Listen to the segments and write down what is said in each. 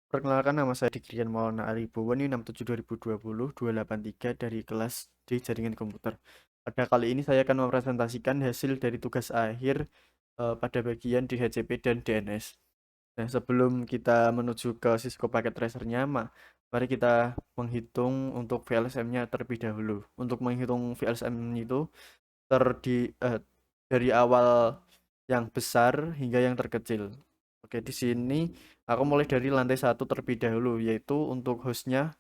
Perkenalkan, nama saya Dikrian Maulana Aribowo, ini 67 2020 283 dari kelas D Jaringan Komputer. Pada kali ini saya akan mempresentasikan hasil dari tugas akhir pada bagian DHCP dan DNS. Nah, sebelum kita menuju ke Cisco Packet Tracer-nya, mari kita menghitung untuk VLSM-nya terlebih dahulu. Untuk menghitung VLSM itu terdi eh, dari awal yang besar hingga yang terkecil. Oke, di sini aku mulai dari lantai satu terlebih dahulu, yaitu untuk hostnya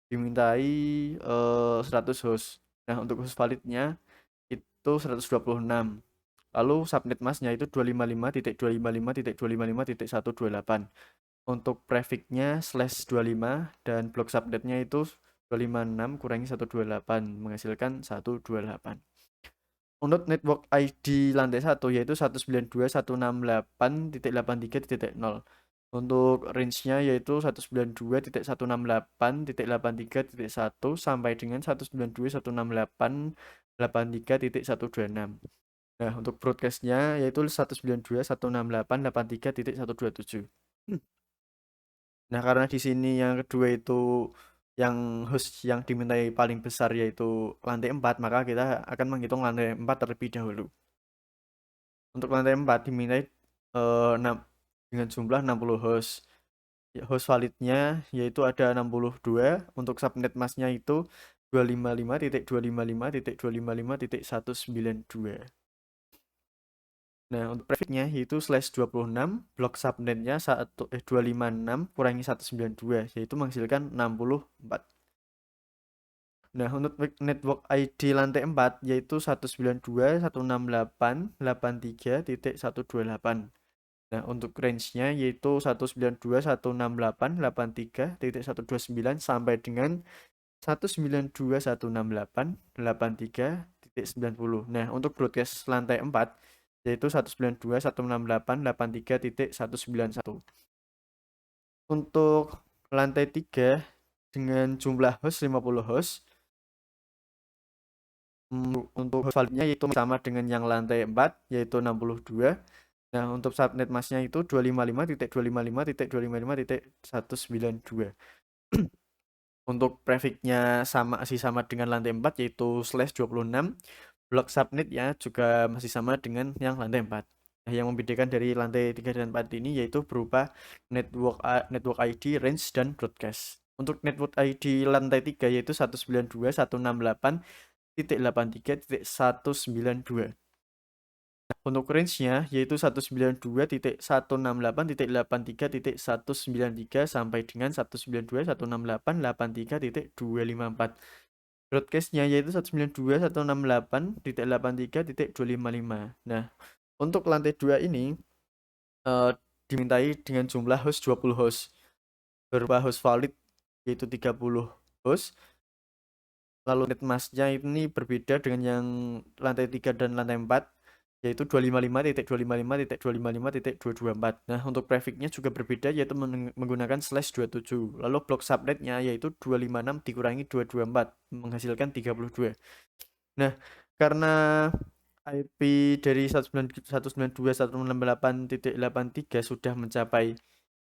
dimintai 100 host. Nah, untuk host validnya itu 126. Lalu subnet masknya itu 255.255.255.128. Untuk prefixnya /25 dan blok subnetnya itu 256 kurangi 128 menghasilkan 128. Untuk network ID lantai 1 yaitu 192.168.83.0. Untuk range-nya yaitu 192.168.83.1 sampai dengan 192.168.83.126. Nah, untuk broadcast-nya yaitu 192.168.83.127. Nah, karena di sini yang kedua itu yang host yang dimintai paling besar yaitu lantai 4, maka kita akan menghitung lantai 4 terlebih dahulu. Untuk lantai 4 dimintai dengan jumlah 60 host. Ya, host validnya yaitu ada 62, untuk subnet masknya itu 255.255.255.192. Nah, untuk prefixnya yaitu /26, blok subnetnya 256 kurangi 192, yaitu menghasilkan 64. Nah, untuk network ID lantai 4 yaitu 192.168.83.128. Nah, untuk range-nya yaitu 192.168.83.129 sampai dengan 192.168.83.90. Nah, untuk broadcast lantai 4 yaitu 192.168.83.191. Untuk lantai 3 dengan jumlah host 50 host, untuk host validnya yaitu sama dengan yang lantai 4 yaitu 62. Nah, untuk subnet masknya itu 255.255.255.192. Untuk prefixnya sama dengan lantai 4 yaitu /26. Blok subnet ya juga masih sama dengan yang lantai 4. Nah, yang membedakan dari lantai 3 dan 4 ini yaitu berupa network ID, range, dan broadcast. Untuk network ID lantai 3 yaitu 192.168.83.192. Untuk range-nya yaitu 192.168.83.193 sampai dengan 192.168.83.254. Broadcast-nya yaitu 192.168.83.255. Nah, untuk lantai 2 ini eh, dimintai dengan jumlah host 20 host. Berupa host valid yaitu 30 host. Lalu net masknya ini berbeda dengan yang lantai 3 dan lantai 4 yaitu 255.255.255.224. Nah, untuk prefixnya juga berbeda yaitu menggunakan /27. Lalu blok subnetnya yaitu 256 dikurangi 224 menghasilkan 32. Nah, karena IP dari 192.168.83 sudah mencapai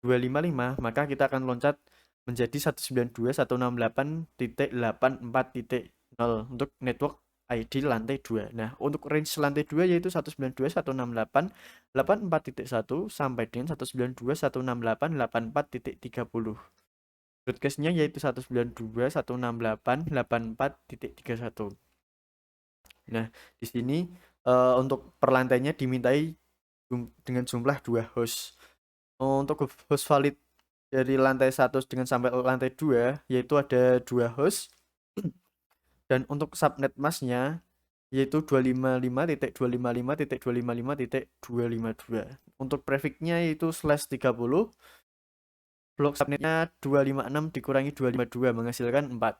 255, maka kita akan loncat menjadi 192.168.84.0 untuk network ID lantai 2. Nah, untuk range lantai 2 yaitu 192.168.84.1 sampai dengan 192.168.84.30. Broadcast-nya yaitu 192.168.84.31. Nah, di sini untuk per lantainya dimintai dengan jumlah 2 host. Untuk host valid dari lantai 1 dengan sampai lantai 2 yaitu ada 2 host. Dan untuk subnet masknya yaitu 255.255.255.252. Untuk prefixnya yaitu /30. Blok subnetnya 256 dikurangi 252 menghasilkan 4.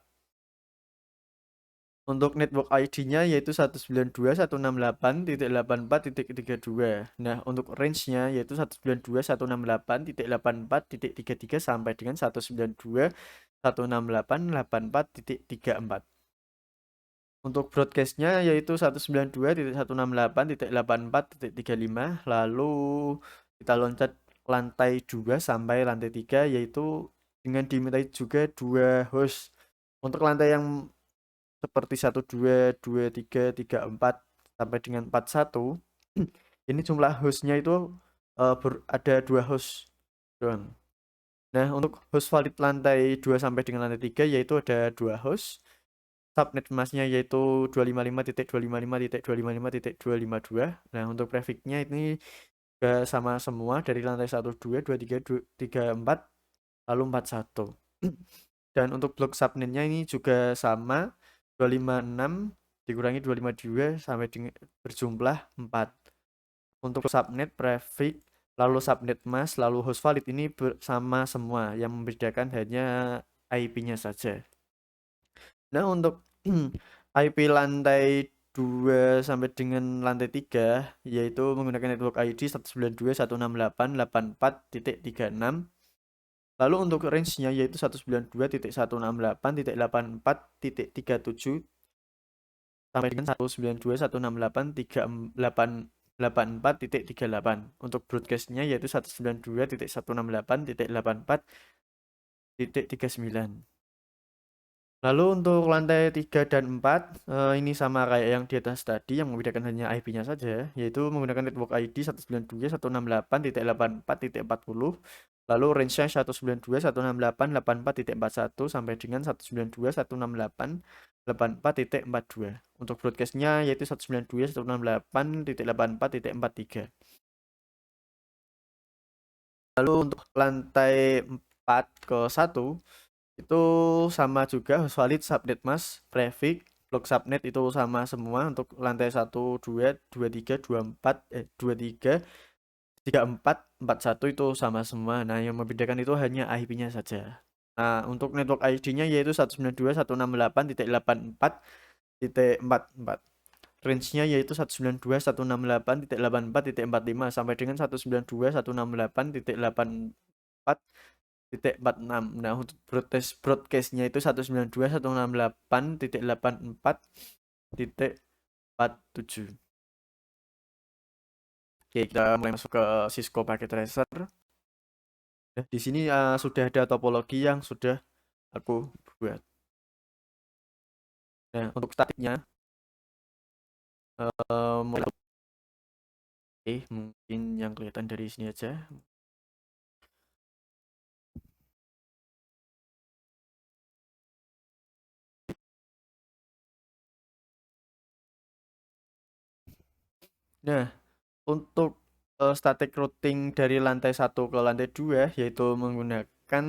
Untuk network ID-nya yaitu 192.168.84.32. Nah, untuk range-nya yaitu 192.168.84.33 sampai dengan 192.168.84.34. Untuk broadcast-nya yaitu 192.168.84.35. Lalu kita loncat lantai 2 sampai lantai 3, yaitu dengan dimintai juga 2 host. Untuk lantai yang seperti 1, 2, 2, 3, 3, 4 sampai dengan 41, ini jumlah hostnya itu ada 2 host doang. Nah, untuk host valid lantai 2 sampai dengan lantai 3 yaitu ada 2 host. Subnet masnya yaitu 255.255.255.252. Nah, untuk prefixnya ini juga sama semua dari lantai 1, 2, 2, 3, 2, 3, 4, lalu 41. Dan untuk blok subnetnya ini juga sama, 256 dikurangi 252 sampai dengan berjumlah 4. Untuk subnet, prefix, lalu subnet mask, lalu host valid ini sama semua, yang membedakan hanya IP-nya saja. Nah, untuk IP lantai 2 sampai dengan lantai 3 yaitu menggunakan network ID 192.168.84.36. Lalu untuk range-nya yaitu 192.168.84.37 sampai dengan 192.168.3884.38. Untuk broadcast-nya yaitu 192.168.84.39. Lalu untuk lantai 3 dan 4 ini sama kayak yang di atas tadi, yang membedakan hanya IP-nya saja, yaitu menggunakan network ID 192.168.84.40. Lalu range-nya 192.168.84.41 sampai dengan 192.168.84.42. Untuk broadcast-nya yaitu 192.168.84.43. Lalu untuk lantai 4 ke 1 itu sama juga host valid, subnet mask, prefix, blok subnet itu sama semua untuk lantai 1, 2, 23, 24, 23, 34, 41 itu sama semua. Nah, yang membedakan itu hanya IP-nya saja. Nah, untuk network ID-nya yaitu 192.168.84.44. Range-nya yaitu 192.168.84.45 sampai dengan 192.168.84.46. Nah, untuk broadcast-nya itu 192.168.84.47. Oke, kita mulai masuk ke Cisco Packet Tracer. Nah, di sini sudah ada topologi yang sudah aku buat. Nah, untuk statiknya mulai. Oke, mungkin yang kelihatan dari sini aja. Nah, untuk static routing dari lantai 1 ke lantai 2 yaitu menggunakan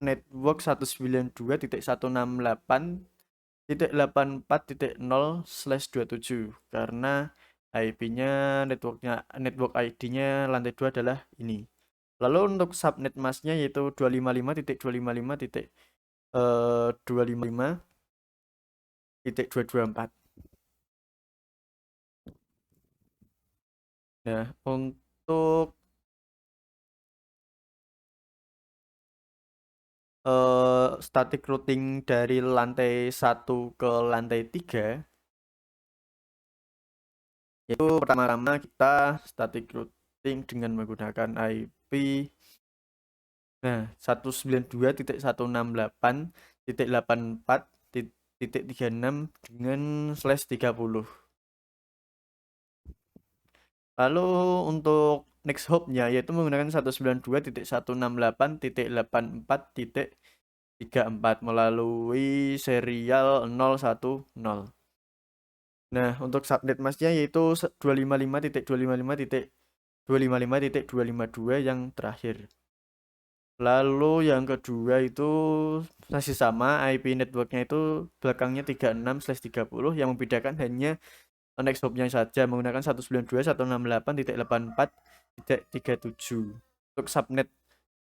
network 192.168.84.0/27 karena IP-nya network ID-nya lantai 2 adalah ini. Lalu untuk subnet masknya yaitu 255.255.255.224. Nah, untuk static routing dari lantai 1 ke lantai 3 yaitu pertama-tama kita static routing dengan menggunakan IP 192.168.84.36 dengan /30. Lalu untuk next hop-nya yaitu menggunakan 192.168.84.34 melalui serial 010. Nah, untuk subnet masknya yaitu 255.255.255.252 yang terakhir. Lalu yang kedua itu masih sama, IP networknya itu belakangnya 36/30, yang membedakan hanya next hop-nya saja menggunakan 192.168.84.37. Untuk subnet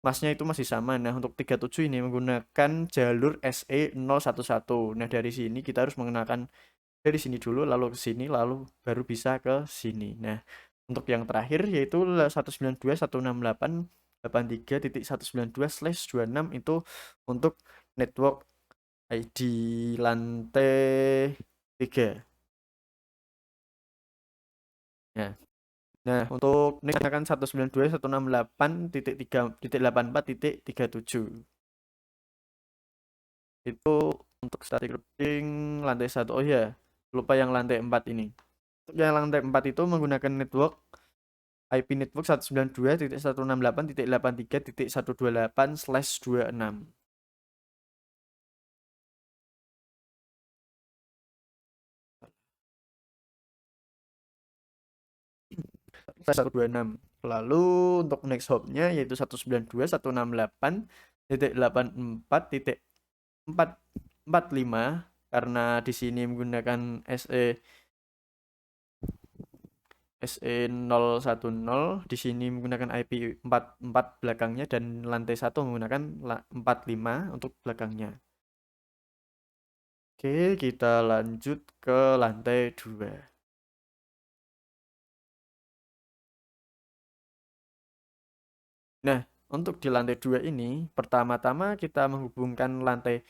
masnya itu masih sama. Nah, untuk 37 ini menggunakan jalur SE011. Nah, dari sini kita harus mengenakan dari sini dulu lalu ke sini lalu baru bisa ke sini. Nah, untuk yang terakhir yaitu 192.168.83.192/26 itu untuk network ID lantai 3. Ya. Nah, untuk next akan 192.168.3.84.37. Itu untuk static routing lantai 1. Oh ya, lupa yang lantai 4 ini. Untuk yang lantai 4 itu menggunakan network IP network 192.168.83.128/26. 126. Lalu untuk next hopnya yaitu 192.168.84.445 karena di sini menggunakan SE010, di sini menggunakan IP 44 belakangnya dan lantai 1 menggunakan 45 untuk belakangnya. Oke, kita lanjut ke lantai 2. Nah, untuk di lantai 2 ini, pertama-tama kita menghubungkan lantai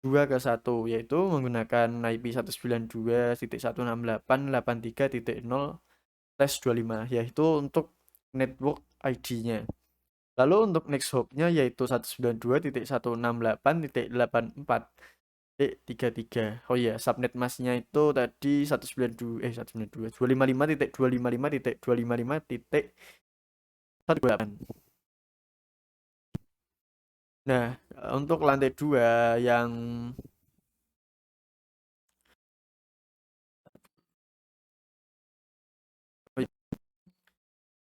2 ke 1, yaitu menggunakan IP 192.168.83.0/25, yaitu untuk network ID-nya. Lalu untuk next hop-nya yaitu 192.168.84.33. Oh iya, subnet masknya itu tadi 255.255.255.128. Nah, untuk lantai 2 yang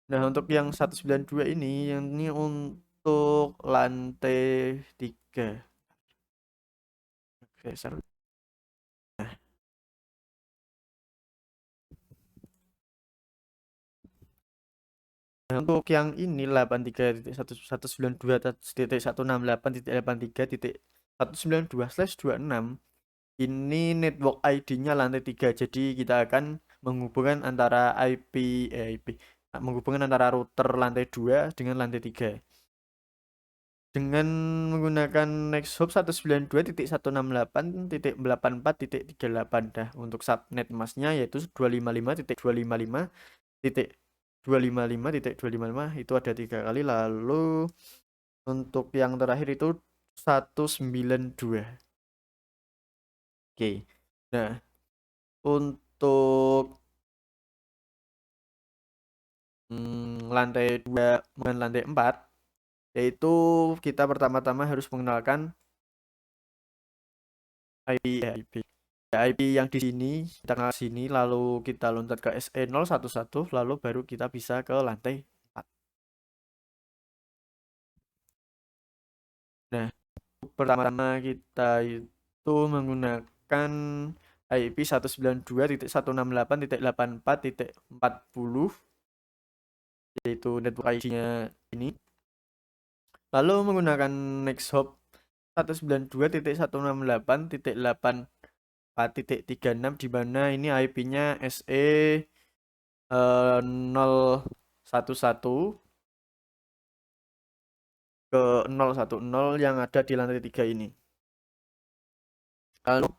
Nah, untuk yang 192 ini untuk lantai 3. Geser. Nah, untuk yang ini 83.192.168.83.192/26 ini network ID-nya lantai 3. Jadi kita akan menghubungkan antara menghubungkan antara router lantai 2 dengan lantai 3 dengan menggunakan Nexthub 192.168.84.38. Dah untuk subnet masnya yaitu 255.255.255.255 itu ada 3 kali. Lalu untuk yang terakhir itu 192. Oke. Nah, untuk lantai 2 dan lantai 4 yaitu kita pertama-tama harus mengenalkan IP IP yang di sini kita kenal sini lalu kita loncat ke SE011 lalu baru kita bisa ke lantai 4. Nah, pertama-tama kita itu menggunakan IP 192.168.84.40 yaitu network ID-nya ini. Lalu menggunakan next hop 192.168.84.36 di mana ini IP-nya SE 011 ke 010 yang ada di lantai 3 ini. Lalu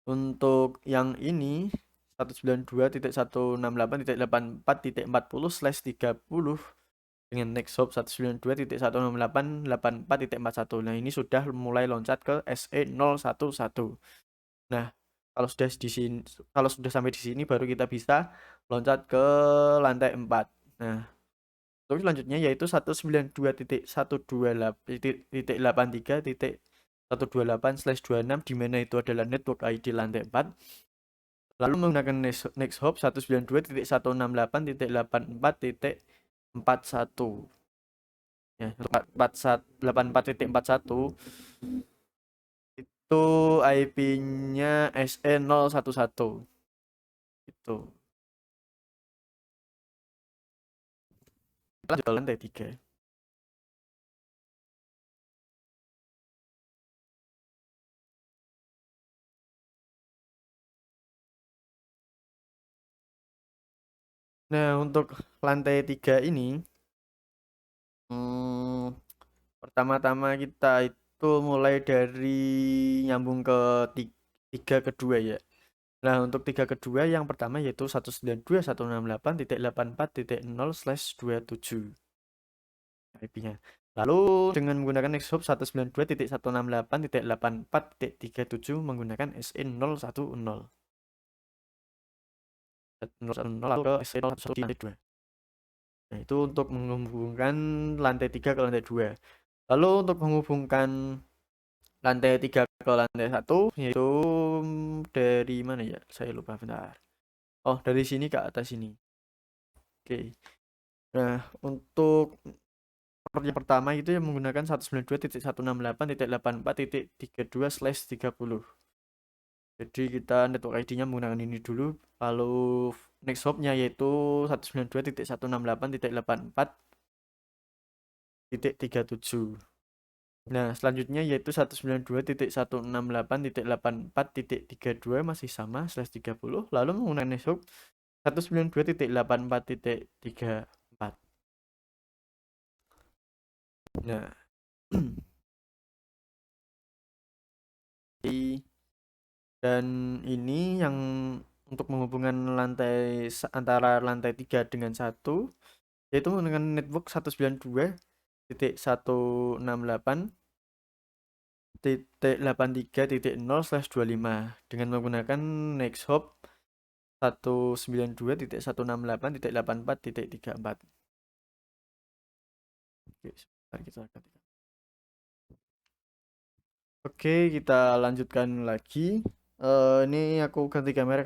untuk yang ini 192.168.84.40/30 dengan next hop 192.168.84.41. Nah, ini sudah mulai loncat ke SE011. Nah, kalau sudah di sini kalau sudah sampai di sini baru kita bisa loncat ke lantai 4. Nah, terus selanjutnya yaitu 192.128.128/26 di mana itu adalah network ID lantai 4. Lalu menggunakan next hop 192.168.84.41 ya, 84.81 itu IP-nya SE011 itu. Lanjut ke lantai 3. Nah, untuk lantai 3 ini pertama-tama kita itu mulai dari nyambung ke 3 kedua ya. Nah, untuk tiga kedua yang pertama yaitu 192.168.84.0/27 IP-nya. Lalu dengan menggunakan nexthop 192.168.84.37 menggunakan SE010. 010 lalu ke SE011 lantai 2. Nah, itu untuk menghubungkan lantai 3 ke lantai 2. Lalu untuk menghubungkan lantai 3 ke lantai 1 yaitu dari mana ya? Saya lupa bentar. Oh, dari sini ke atas ini. Oke. Nah, untuk yang pertama itu yang menggunakan 192.168.84.32/30. Jadi kita network ID-nya menggunakan ini dulu. Lalu next hop-nya yaitu 192.168.84.37. Nah, selanjutnya yaitu 192.168.84.32 masih sama /30. Lalu menggunakan next hop 192.84.34. Nah, dan ini yang untuk menghubungkan lantai antara lantai 3 dengan 1 yaitu menggunakan network 192.168.83.0/25 dengan menggunakan next hop 192.168.84.34. Oke, sebentar kita ganti. Oke, kita lanjutkan lagi. Ini aku ganti kamera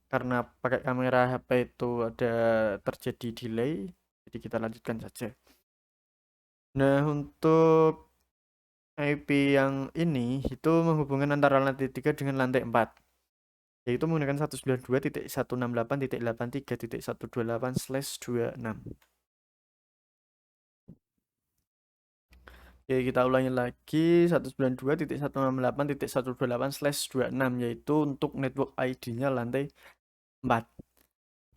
karena pakai kamera HP itu ada terjadi delay, jadi kita lanjutkan saja. Nah, untuk IP yang ini itu menghubungkan antara lantai 3 dengan lantai 4, yaitu menggunakan 192.168.83.128/26. Oke, kita ulangi lagi 192.168.128/26 yaitu untuk network ID-nya lantai 4.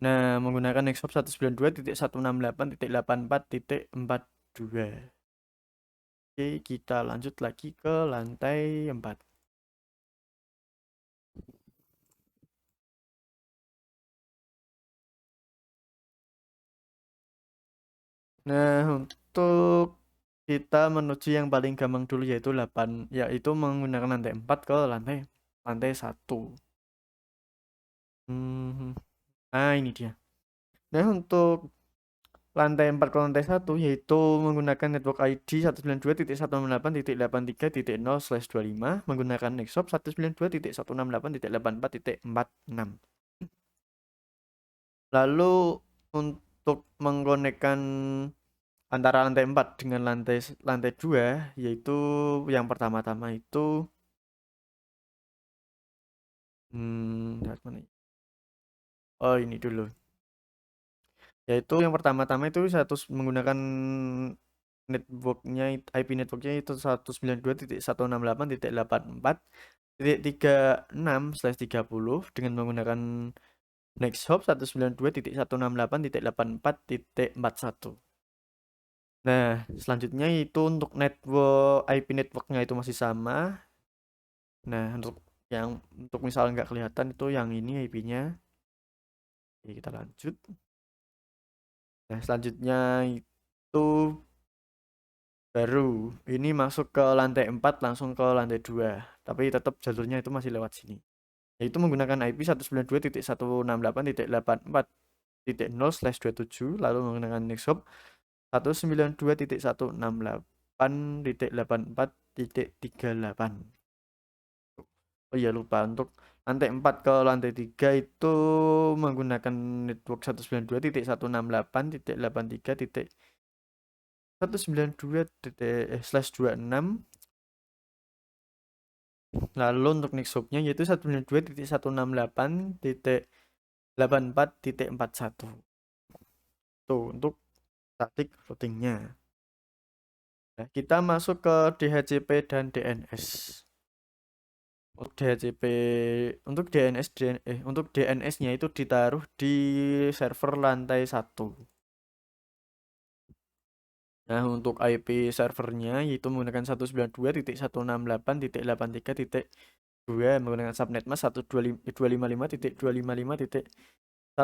Nah, menggunakan nexhop 192.168.84.42. Oke, kita lanjut lagi ke lantai 4. Nah, untuk kita menuju yang paling gampang dulu yaitu 8, yaitu menggunakan lantai 4 ke lantai lantai 1. Nah, ini dia. Nah, untuk lantai 4 ke lantai 1 yaitu menggunakan network ID 192.168.83.0/25 menggunakan nexhop 192.168.84.46. Lalu untuk mengkonekkan antara lantai 4 dengan lantai lantai 2 yaitu yang pertama-tama itu mana ya? Oh, ini dulu. Yaitu yang pertama-tama itu satu menggunakan networknya IP networknya itu 192.168.84.36/30 dengan menggunakan next hop 192.168.84.41. Nah, selanjutnya itu untuk network IP networknya itu masih sama. Nah, untuk misal nggak kelihatan itu yang ini IP-nya. Oke, kita lanjut. Nah, selanjutnya itu baru ini masuk ke lantai 4 langsung ke lantai 2, tapi tetap jalurnya itu masih lewat sini, yaitu menggunakan IP 192.168.84.0/27 lalu menggunakan next hop 192.168.84.38. Oh iya, lupa, untuk lantai 4 ke lantai 3 itu menggunakan network 192.168.83.192/26. Lalu untuk next hopnya yaitu 192.168.84.41. Tuh untuk static routingnya. Nah, kita masuk ke DHCP dan DNS. Untuk DHCP, untuk DNS-nya itu ditaruh di server lantai 1. Nah, untuk IP servernya yaitu menggunakan 192.168.83. 2 menggunakan subnet mask 192.255.128.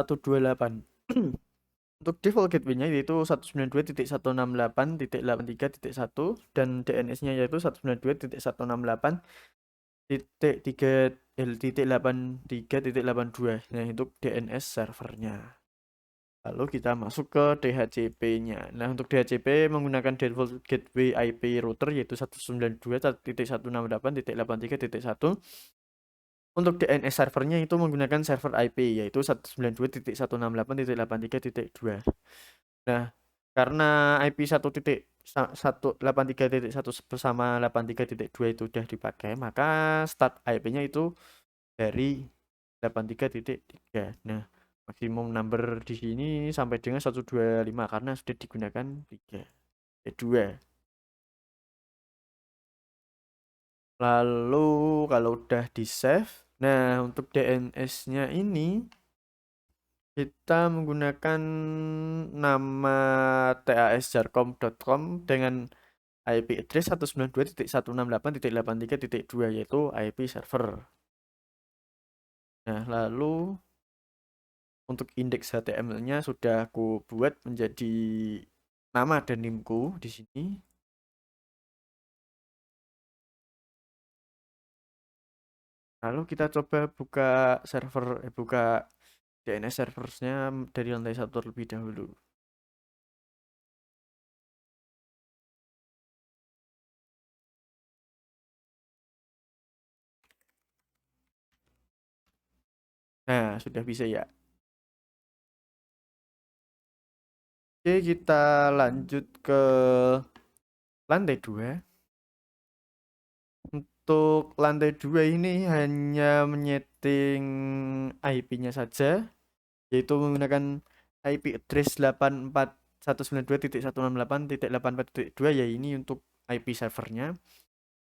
Untuk default gateway-nya yaitu 192.168.83.1 dan DNS-nya yaitu 192.168.3.83.82. Nah, untuk DNS servernya. Lalu kita masuk ke DHCP-nya. Nah, untuk DHCP menggunakan default gateway IP router yaitu 192.168.83.1. Untuk DNS servernya itu menggunakan server IP yaitu 192.168.83.2. Nah, karena IP 1.183.1 bersama 83.2 itu sudah dipakai, maka start IP-nya itu dari 83.3. Nah, maksimum number di sini sampai dengan 125 karena sudah digunakan 3. 2. Lalu kalau udah di save, nah untuk DNS-nya ini kita menggunakan nama tasjarcom.com dengan IP address 192.168.83.2 yaitu IP server. Nah, lalu untuk indeks HTML-nya sudah aku buat menjadi nama dan nimku di sini. Lalu kita coba buka DNS serversnya dari lantai 1 terlebih dahulu. Nah, sudah bisa ya. Oke, kita lanjut ke lantai 2. Untuk lantai 2 ini hanya menyeting IP-nya saja, yaitu menggunakan IP address 84.192.168.84.2 ya ini untuk IP servernya.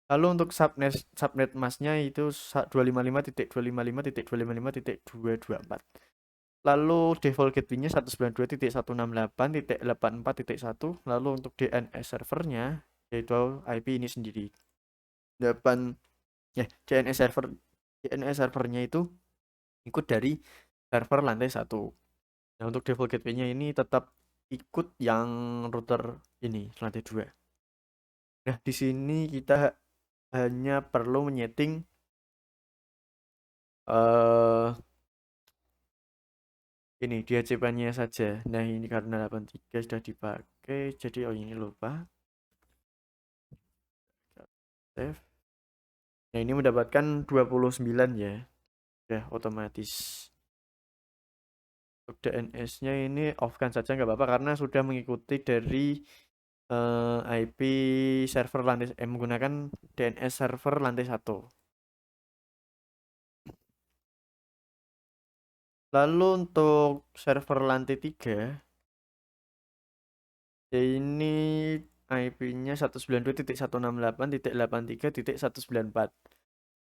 Lalu untuk subnet masknya itu 255.255.255.224. Lalu default gateway-nya 192.168.84.1. Lalu untuk DNS servernya yaitu IP ini sendiri. 8 DNS servernya itu ikut dari server lantai 1. Nah, untuk default gateway-nya ini tetap ikut yang router ini lantai 2. Nah, di sini kita hanya perlu menyeting ini DHCP-nya saja. Nah, ini karena 83 sudah dipakai, jadi ini lupa. Save. Nah, ini mendapatkan 29 ya. Ya, otomatis. Untuk DNS-nya ini off-kan saja nggak apa-apa karena sudah mengikuti dari IP server lantai menggunakan DNS server lantai 1. Lalu untuk server lantai 3 ini IP-nya 192.168.83.194.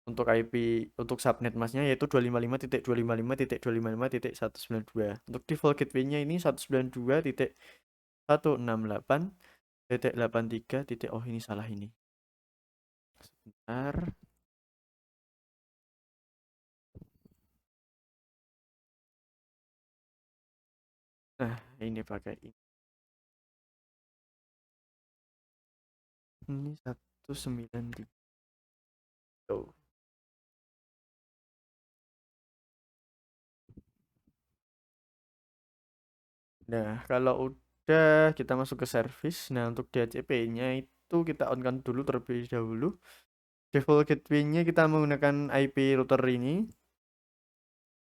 Untuk IP untuk subnet masknya yaitu 255.255.255.192. Untuk default gateway-nya ini 192.168.83. Oh, ini salah ini. Sebentar. Nah, ini pakai ini. Ini 193. Tuh. Nah, kalau udah kita masuk ke service. Nah, untuk DHCP-nya itu kita on-kan dulu terlebih dahulu. Default gateway-nya kita menggunakan IP router ini.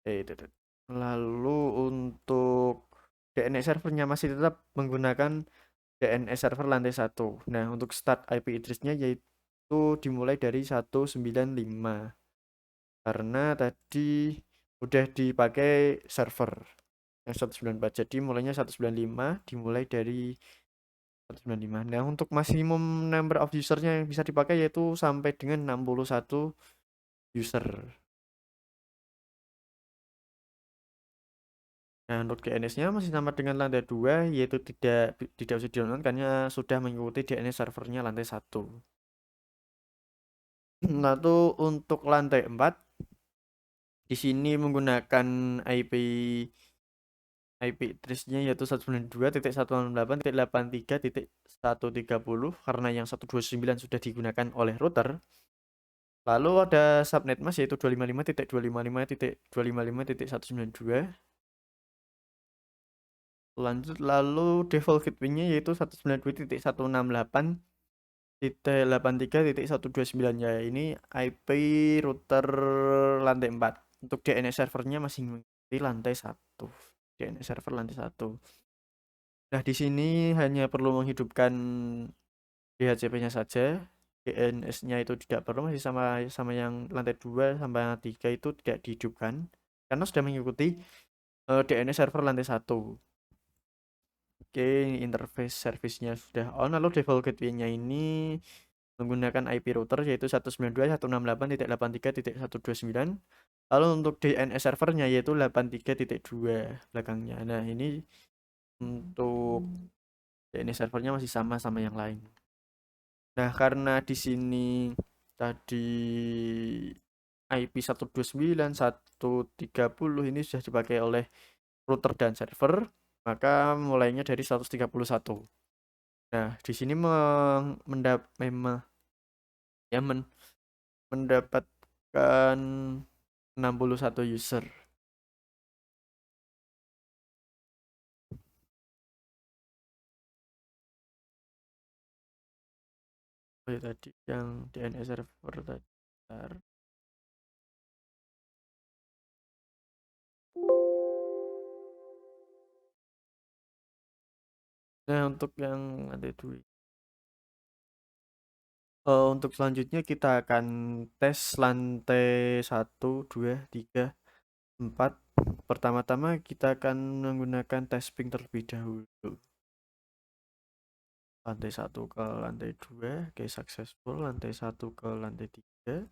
Itu. Lalu untuk DNS servernya masih tetap menggunakan DNS server lantai 1. Nah, untuk start IP address-nya yaitu dimulai dari 195. Karena tadi udah dipakai server yang 194. Jadi mulainya 195 dimulai dari 195. Nah, untuk maksimum number of usernya yang bisa dipakai yaitu sampai dengan 61 user. Nah, untuk DNS-nya masih sama dengan lantai 2 yaitu tidak bisa di-download karena sudah mengikuti DNS servernya lantai 1. Lalu untuk lantai 4 di sini menggunakan IP address-nya yaitu 192.168.83.130 karena yang 129 sudah digunakan oleh router. Lalu ada subnet mask yaitu 255.255.255.192. Lanjut lalu default gateway-nya yaitu 192.168.83.129 ya. Ini IP router lantai 4. Untuk DNS servernya masih mengikuti lantai 1. DNS server lantai 1. Nah, di sini hanya perlu menghidupkan DHCP-nya saja. DNS-nya itu tidak perlu, masih sama sama yang lantai 2 sampai lantai 3 itu tidak dihidupkan karena sudah mengikuti DNS server lantai 1. Oke, interface service-nya sudah on. Lalu default gateway-nya ini menggunakan IP router yaitu 192.168.83.129. Lalu untuk DNS servernya yaitu 83.2 belakangnya. Nah, ini untuk DNS servernya masih sama sama yang lain. Nah, karena di sini tadi IP 129.130 ini sudah dipakai oleh router dan server, maka mulainya dari 131. Nah, di sini ya mendapatkan 61 user. Oh ya, tadi yang DNS server tadi. Bentar. Nah, untuk yang lantai 2. Untuk selanjutnya kita akan tes lantai 1, 2, 3, 4. Pertama-tama kita akan menggunakan testing terlebih dahulu. Lantai 1 ke lantai 2, oke successful. Lantai 1 ke lantai 3,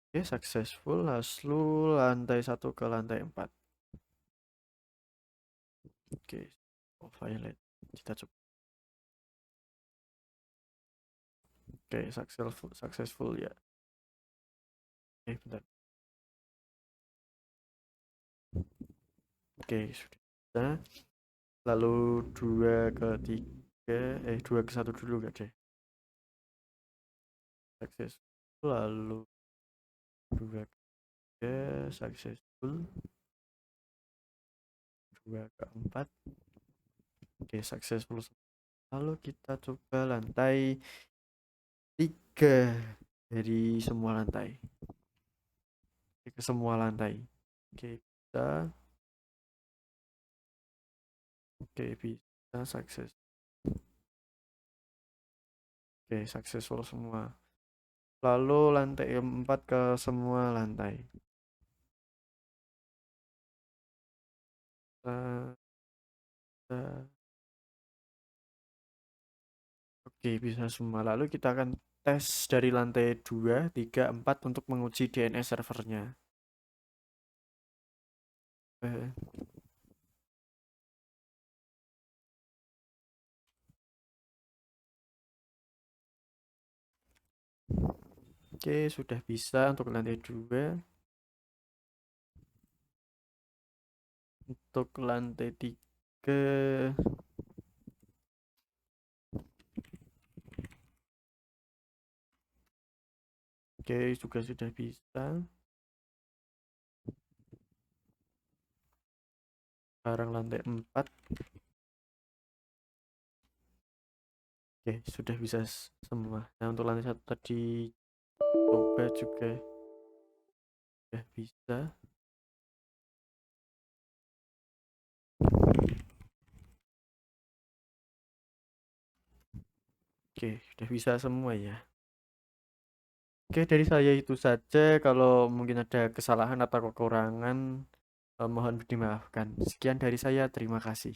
oke successful. Lalu lantai 1 ke lantai 4. Oke, violate. Kita coba. Oke, successful ya. Oke, bentar. Oke, sudah bisa. Lalu 2 ke 3, 2 ke 1 dulu gak deh. Successful. Lalu 2 ke 3, successful. 2 ke 4. Oke, successful. Lalu kita coba lantai 3 dari semua lantai. Ke semua lantai. Oke, bisa. Oke, bisa sukses. Oke, successful semua. Lalu lantai 4 ke semua lantai. Oke, bisa semua. Lalu kita akan tes dari lantai 2, 3, 4 untuk menguji DNS servernya. Eh, Oke, sudah bisa untuk lantai 2. Untuk lantai 3. Oke, juga sudah bisa. Sekarang lantai 4. Oke, sudah bisa semua. Nah, untuk lantai 1 tadi coba juga sudah bisa. Oke, sudah bisa semua ya. Oke, dari saya itu saja. Kalau mungkin ada kesalahan atau kekurangan, mohon dimaafkan. Sekian dari saya, terima kasih.